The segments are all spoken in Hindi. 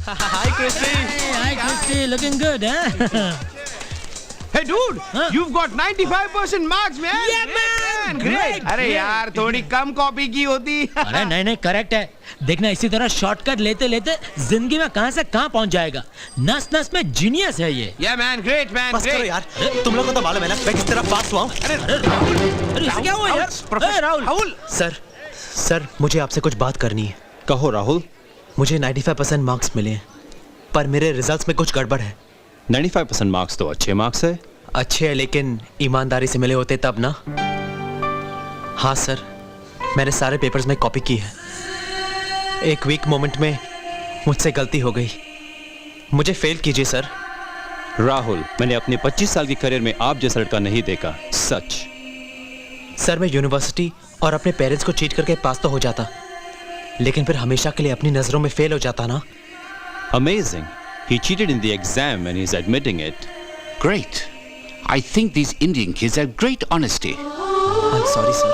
Hi, Christy. Hi, Christy. Looking good, huh? Hey, dude, Huh? you've got 95% marks, man. Yeah, man. Great. अरे यार थोड़ी कम कॉपी की होती। अरे नहीं करेक्ट है। देखना इसी तरह शॉर्टकट लेते लेते जिंदगी में कहां से कहां पहुंच जाएगा। नस नस में जीनियस है ये। Yeah, man, great, man, बस करो great. यार, तुम लोग को तो मालूम है ना मैं किस तरह पास हुआ हूँ। अरे इससे क्या हुआ यार? ए, राहुल। सर मुझे आपसे कुछ बात करनी है। कहो राहुल। मुझे 95% मार्क्स मिले हैं, पर मेरे रिजल्ट्स में कुछ गड़बड़ है। 95% मार्क्स तो अच्छे मार्क्स है। अच्छे है लेकिन ईमानदारी से मिले होते तब ना। हाँ सर, मैंने सारे पेपर्स में कॉपी की है। एक वीक मोमेंट में मुझसे गलती हो गई, मुझे फेल कीजिए सर। राहुल, मैंने अपने 25 साल की करियर में आप जैसा लड़का नहीं देखा, सच। सर मैं यूनिवर्सिटी और अपने पेरेंट्स को चीट करके पास तो हो जाता, लेकिन फिर हमेशा के लिए अपनी नजरों में फेल हो जाता ना। Amazing. He cheated in the exam and he's admitting it. Great. I think these Indian kids have great honesty. I'm sorry sir.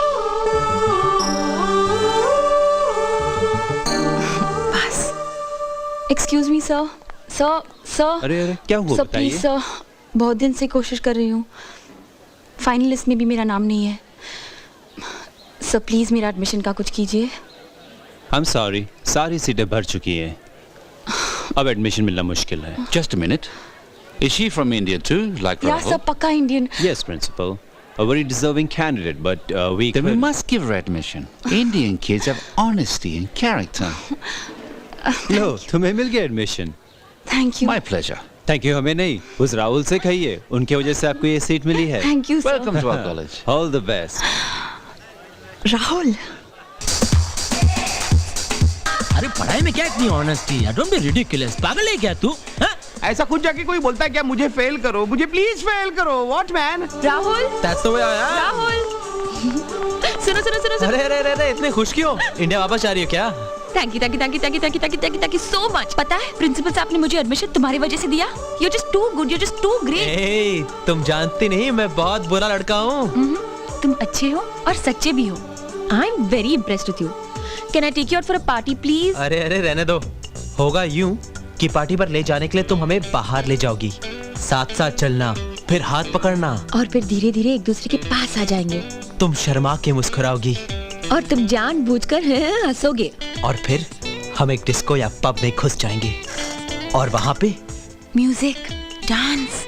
बस। Excuse me sir. Sir. अरे क्या हुआ Sir बताइए। please sir. बहुत दिन से कोशिश कर रही हूँ। फाइनल लिस्ट में भी मेरा नाम नहीं है। सर प्लीज मेरा एडमिशन का कुछ कीजिए। I'm sorry, सारी सीटें भर चुकी हैं। अब एडमिशन मिलना मुश्किल है। Just a minute. Is she from India too, like या Rahul? सर पक्का Indian. Yes, principal. A very deserving candidate, but we Then we could- must give her admission. Indian kids have honesty and character. लो, तुम्हें मिल गया admission. Thank you. My pleasure. Thank you हमें नहीं, उस राहुल से कहिए, उनकी वजह से आपको ये सीट मिली है। Thank you sir. Welcome to our college. All the best. Rahul. अरे पढ़ाई में क्या इतनी ऑनेस्टी है? Don't be ridiculous. पागल है क्या तू? हाँ? ऐसा खुद जाके कोई बोलता है क्या मुझे फेल करो, मुझे प्लीज फेल करो। What man? Rahul. That's the way I am. Rahul. सुनो। अरे इतने खुश क्यों? इंडिया वापस आ रही हो क्या? Thank you so much. पता है प्रिंसिपल साहब ने मुझे एडमिशन तुम्हारी वजह से दिया। You're just too good, you're just too great। ए, तुम जानती नहीं मैं बहुत बुरा लड़का हूँ। तुम अच्छे हो और सच्चे भी हो। I'm very impressed with you. Can I take you out for a party, please? अरे रहने दो। होगा यूं कि पार्टी पर ले जाने के लिए तुम हमें बाहर ले जाओगी, साथ साथ चलना, फिर हाथ पकड़ना, और फिर धीरे धीरे एक दूसरे के पास आ जाएंगे तुम शर्मा के मुस्कुराओगी, और तुम जानबूझकर हंसोगे। और फिर हम एक डिस्को या पब में घुस जाएंगे और वहां पे म्यूजिक, डांस,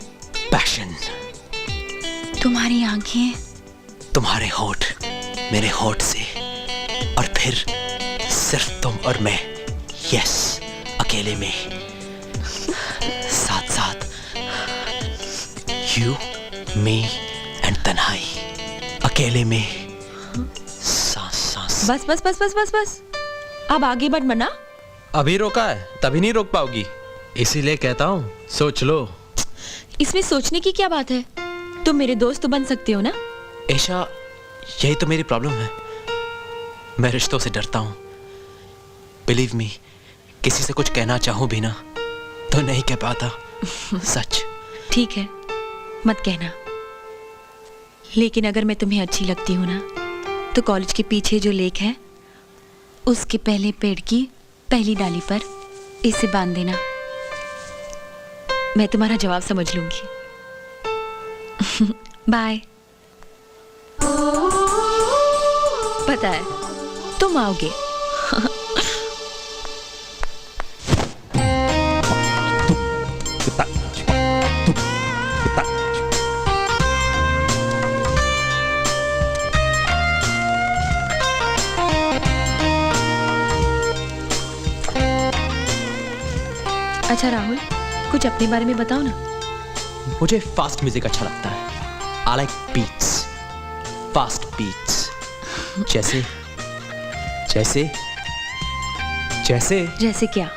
पैशन, तुम्हारी आंखें, तुम्हारे होठ मेरे होठ से, और फिर सिर्फ तुम और मैं, यस, अकेले में, साथ साथ, यू, मी एंड तन्हाई, अकेले में, सांस सांस। बस। अब आगे मत बढ़ना। अभी रोका है तभी नहीं रोक पाओगी, इसीलिए कहता हूँ सोच लो। इसमें सोचने की क्या बात है? तुम मेरे दोस्त तो बन सकते हो ना? ऐशा, यही तो मेरी प्रॉब्लम है, मैं रिश्तों से डरता हूँ। बिलीव मी, किसी से कुछ कहना चाहूँ भी ना तो नहीं कह पाता, सच। ठीक है, मत कहना। लेकिन अगर मैं तुम्हें अच्छी लगती हूँ ना, तो कॉलेज के पीछे जो लेक है उसके पहले पेड़ की पहली डाली पर इसे बांध देना। मैं तुम्हारा जवाब समझ लूंगी। बाय। पता है तुम आओगे। अच्छा राहुल, कुछ अपने बारे में बताओ ना। मुझे फास्ट म्यूजिक अच्छा लगता है। I like beats, fast beats, जैसे जैसे जैसे जैसे क्या?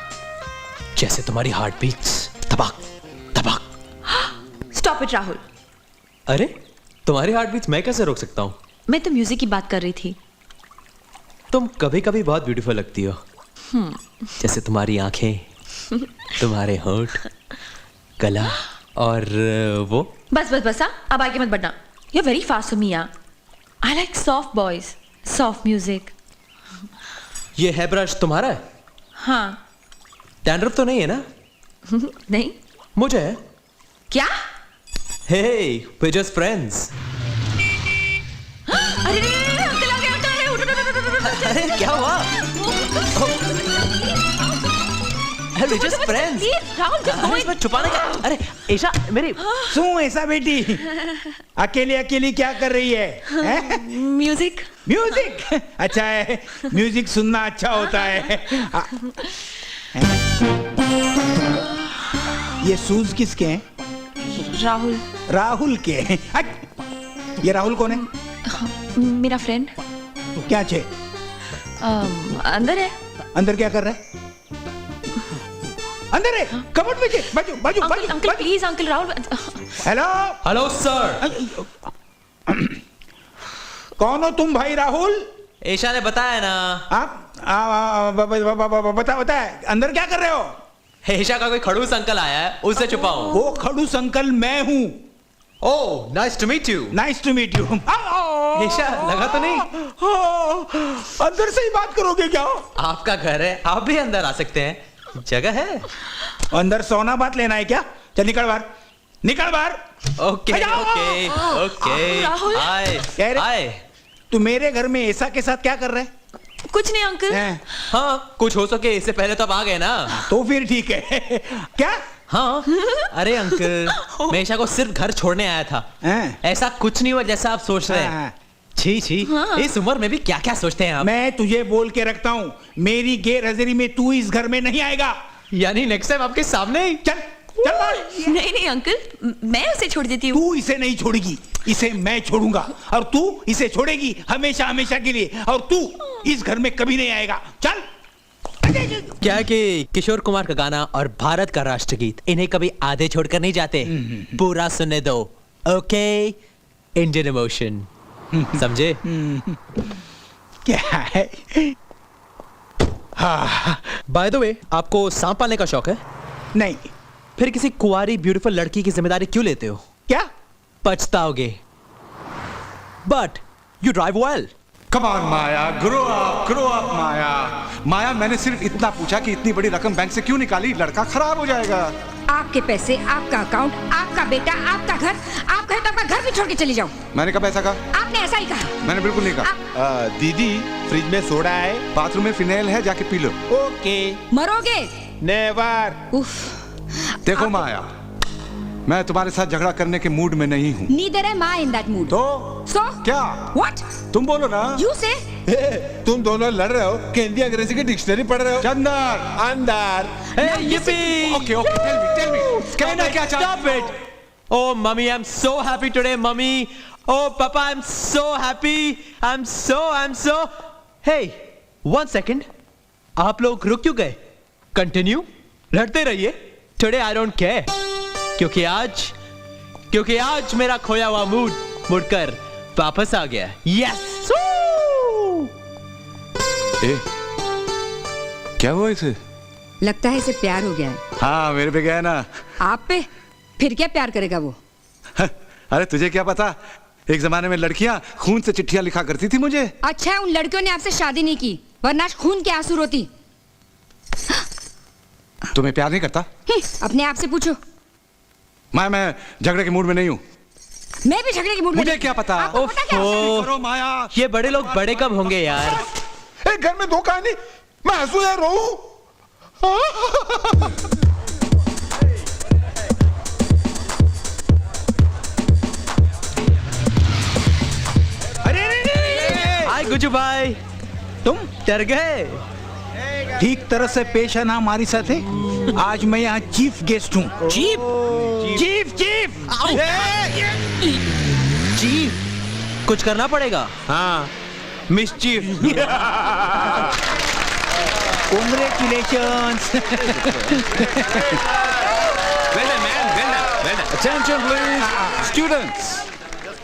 जैसे तुम्हारी हार्ट बीट्स, धबाक धबाक। Stop it Rahul. अरे तुम्हारी हार्ट बीट्स मैं कैसे रोक सकता हूँ? मैं तो म्यूजिक की बात कर रही थी। तुम कभी कभी बहुत ब्यूटीफुल लगती हो, जैसे तुम्हारी आंखें, तुम्हारे होठ, गला और वो। बस हाँ, अब आगे मत बढ़ना। You're very fast for me, yeah. I like soft boys, soft music. ये है ब्रश तुम्हारा है? हाँ। डैंड्रफ तो नहीं है ना? नहीं मुझे है। क्या? हे we're just friends. अरे अंकल आ गए, अंकल आ गए, उठो, उठो, उठो, उठो, उठो, अरे क्या हुआ? We're just friends. Please, Rahul, just go अरे in. इसमें छुपाने क्या? अरे ईशा मेरी सुन ऐसा बेटी अकेली अकेली क्या कर रही है, हैं? म्यूजिक। म्यूजिक अच्छा है, म्यूजिक सुनना अच्छा होता है। ये शूज किसके हैं? राहुल। राहुल के हैं। ये राहुल कौन है? मेरा फ्रेंड क्या छे? अंदर है। अंदर क्या कर रहा है? अंदर है, कबर्ड में छे। बाजू बाजू अंकल बाजू uncle please uncle Rahul. Hello hello sir. कौन हो तुम भाई राहुल? ईशा ने बताया ना। आप बता अंदर क्या कर रहे हो? ईशा का कोई खड़ूस अंकल आया है, उससे छुपाओ। वो खड़ूस अंकल मैं हूँ। Oh nice to meet you. Nice to meet you. ईशा लगा तो नहीं? अंदर से ही बात करोगे क्या? आपका घर है, आप भी अंदर आ सकते हैं, जगह है। अंदर सोना बात लेना है क्या? चल निकल बाहर, निकल बाहर। Okay okay okay. राहुल। आए कह रहे- आए। तू मेरे घर में ऐसा के साथ क्या कर रहा है? कुछ नहीं अंकल। हैं? हाँ कुछ हो सके इससे पहले तो आप आ गए ना। तो फिर ठीक है। क्या? हाँ अरे अंकल मैं ईशा को सिर्फ घर छोड़ने आया था। हैं? ऐसा कुछ नहीं हुआ जैसा आप सोच रहे हाँ। हैं। छी छी इस उम्र में भी क्या क्या सोचते हैं आप। मैं तुझे बोल के रखता हूँ, मेरी गैर हाजिरी में तू इस घर में नहीं आएगा। यानी नेक्स्ट टाइम आपके सामने ही। चल चल बाहर। नहीं नहीं अंकल मैं उसे छोड़ देती हूँ। तू इसे नहीं छोड़ेगी, इसे मैं छोड़ूंगा, और तू इसे छोड़ेगी हमेशा हमेशा के लिए, और तू इस घर में कभी नहीं आएगा। चल। क्या है कि किशोर कुमार का गाना और भारत का राष्ट्रगीत इन्हें कभी आधे छोड़कर नहीं जाते, पूरा सुनने दो। ओके इंडियन इमोशन, समझे? क्या है? हाँ बाय द वे आपको सांप पालने का शौक है? नहीं। फिर किसी कुंवारी ब्यूटीफुल लड़की की जिम्मेदारी क्यों लेते हो? क्या? पछताओगे। But you drive well. Come on, Maya, grow up, माया। माया, मैंने सिर्फ इतना पूछा कि इतनी बड़ी रकम बैंक से क्यों निकाली? लड़का खराब हो जाएगा। आपके पैसे, आपका अकाउंट, आपका बेटा, आपका घर, आप कहे तो आपका घर भी छोड़ के चली जाओ। मैंने कब ऐसा कहा? आपने ऐसा ही कहा। मैंने बिल्कुल नहीं कहा। दीदी, फ्रिज में सोडा है, बाथरूम में फिनाइल है, जाके पी लो। ओके। मरोगे। नेवर। उफ। देखो माया, मैं तुम्हारे साथ झगड़ा करने के मूड में नहीं हूँ। Neither am I in that mood. तो So? क्या? What? तुम बोलो ना। You say? तुम दोनों लड़ रहे हो कि हिंदी अंग्रेजी की डिक्शनरी पढ़ रहे हो? चंदर, अंदर। ओके ओके, टेल मी कहना क्या Stop चाहते it! Oh, mommy, I'm so happy today, mommy. Oh, papa, I'm so happy. I'm so. Hey, 1 second. आप लोग रुक क्यों गए? Continue. लड़ते रहिए. Today I don't care. क्योंकि आज मेरा खोया हुआ मूड मुड़कर वापस आ गया. Yes. ए, क्या हुआ इसे? लगता है इसे प्यार हो गया है। हाँ मेरे पे गया ना। आप पे? फिर क्या प्यार करेगा वो? अरे तुझे क्या पता, एक जमाने में लड़कियां खून से चिट्ठियां लिखा करती थी मुझे। अच्छा है उन लड़कियों ने आपसे शादी नहीं की, वरना खून के आंसू रोती। तुम्हें प्यार नहीं करता? अपने आप से पूछो। मैं झगड़े के मूड में नहीं हूँ। मैं भी झगड़े के मूड में मुझे नहीं। क्या पता? आपको पता क्या? करो माया। ये बड़े लोग बड़े कब होंगे यार? एक घर में दो कहानी, मैं हंसू या रोऊं? हाय गुज्जू भाई, तुम डर गए? ठीक तरह से पेश आना हमारी साथ है। आज मैं यहाँ चीफ गेस्ट हूँ। चीफ कुछ करना पड़ेगा। हाँ mischief. Congratulations. Attention please, students.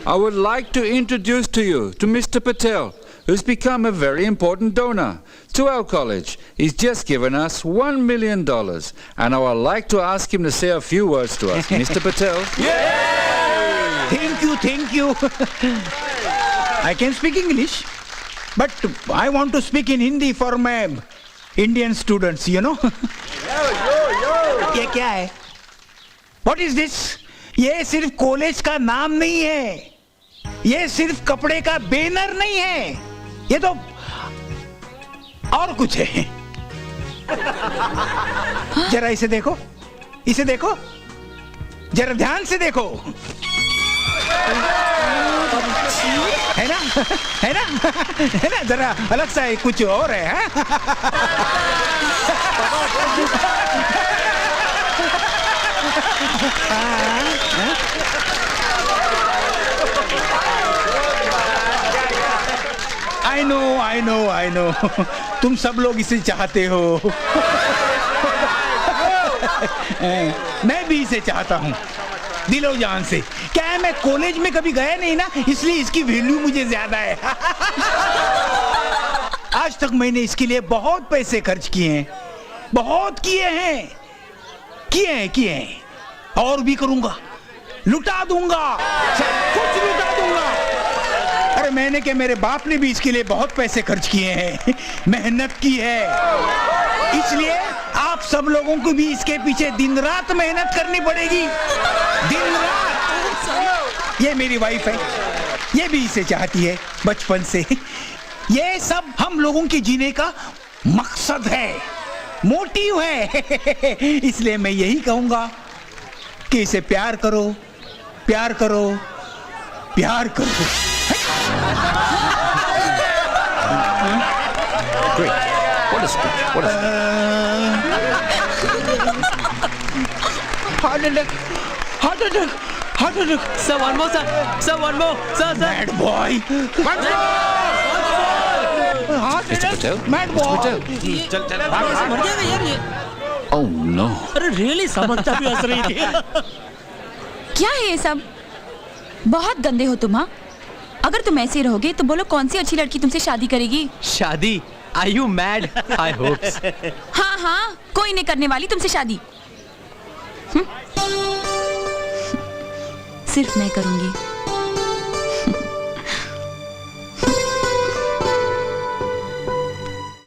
I would like to introduce to you to Mr. Patel, who's become a very important donor to our college. He's just given us $1 million, and I would like to ask him to say a few words to us. Mr. Patel. Thank you. I can speak English, but I want to speak in Hindi for my Indian students, you know. ये क्या है? What is this? ये सिर्फ कॉलेज का नाम नहीं है, ये सिर्फ कपड़े का बैनर नहीं है, ये तो और कुछ है। जरा इसे देखो, इसे देखो, जरा ध्यान से देखो। है ना, है ना, है ना, जरा अलग सा है, कुछ और है। I know, तुम सब लोग इसे चाहते हो। मैं भी इसे चाहता हूँ दिलो जान से। क्या है, मैं कॉलेज में कभी गया नहीं ना, इसलिए इसकी वैल्यू मुझे ज्यादा है। आज तक मैंने इसके लिए बहुत पैसे खर्च किए हैं, बहुत किए हैं, और भी करूंगा, लुटा दूंगा, सब कुछ लुटा दूंगा। अरे मैंने क्या, मेरे बाप ने भी इसके लिए बहुत पैसे खर्च किए हैं, मेहनत की है, इसलिए आप सब लोगों को भी इसके पीछे दिन रात मेहनत करनी पड़ेगी, दिन रात। ये मेरी वाइफ है, ये भी इसे चाहती है बचपन से। ये सब हम लोगों के जीने का मकसद है, मोटिव है। इसलिए मैं यही कहूंगा कि इसे प्यार करो, प्यार करो, प्यार करो। What is it? What is it? Heart attack. Sir, one more, sir. Sir, one more. Sir. Mad boy. Mad boy. Mr. Patel? Mad boy. मर जाएगा यार ये। Oh no. अरे रियली समझता भी हंस रही थी। क्या है ये सब? बहुत गंदे हो तुम। हाँ, अगर तुम ऐसे रहोगे तो बोलो कौन सी अच्छी लड़की तुमसे शादी करेगी? शादी? Are you mad? I hope. हाँ हाँ, कोई नहीं करने वाली तुमसे शादी। सिर्फ मैं करूंगी।